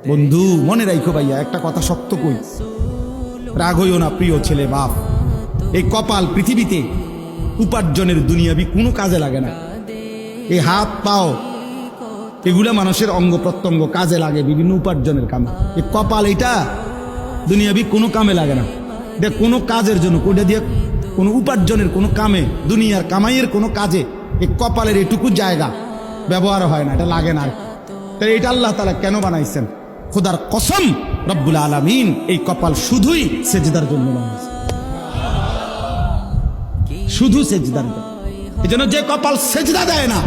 বন্ধু মনে রাখো ভাইয়া, একটা কথা সত্য কই, রাগ হইও না প্রিয় ছেলে বাপ। এই কপাল পৃথিবীতে উপার্জনের দুনিয়াবি কোনো কাজে লাগে না। এই হাত পাও এগুলা মানুষের অঙ্গ প্রত্যঙ্গ কাজে লাগে বিভিন্ন উপার্জনের কামে। এই কপাল এটা দুনিয়াবি কোনো কামে লাগে না। দেখ কোনো কাজের জন্য কোটা দিয়ে কোনো উপার্জনের কোনো কামে, দুনিয়ার কামাইয়ের কোনো কাজে এই কপালের এটুকু জায়গা ব্যবহার হয় না, এটা লাগে না। তাই এটা আল্লাহ তাআলা কেন বানাইছেন? খোদার কসম রব্বুল আলামিন এই কপাল শুধুই সেজদার জন্য বানাইছেন, শুধু সেজদার জন্য। এই জন্য যে কপাল সেজদা দেয় না,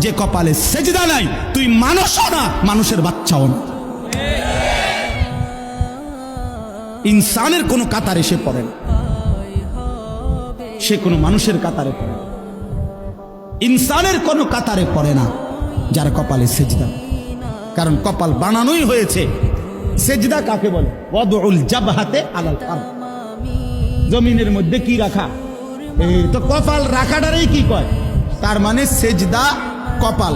যে কপালে সেজদা নাই, তুই মানুষও না, মানুষের বাচ্চাও না। ইনসানের কোনো কাতারে সে পড়ে না, সে কোনো মানুষের কাতারে পড়ে না। ইনসানের কোনো কাতারে পড়ে না যার কপালে সেজদা। কারণ কপাল বানানোই হয়েছে। সেজদা কাকে বলে? ওয়াদউল জাবহাতে আলাল আরদ, জমিনের মধ্যে কি রাখা, এই তো কপাল রাখাটারই কি কয়। তার মানে সেজদা কপাল,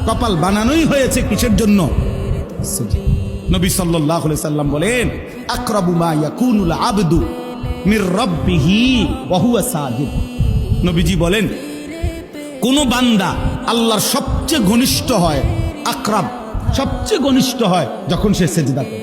কপাল বানানোই হয়েছে কিসের জন্য? নবী সাল্লাল্লাহু আলাইহি সাল্লাম বলেন, আকরাবু মা ইয়াকুনুল আবদু মির রাব্বিহি ওয়া হুয়া সাজিদ। নবীজি বলেন কোন বান্দা আল্লাহর সবচেয়ে ঘনিষ্ঠ হয়, আকরাব সবচেয়ে ঘনিষ্ঠ হয় যখন সে সেজদা করে।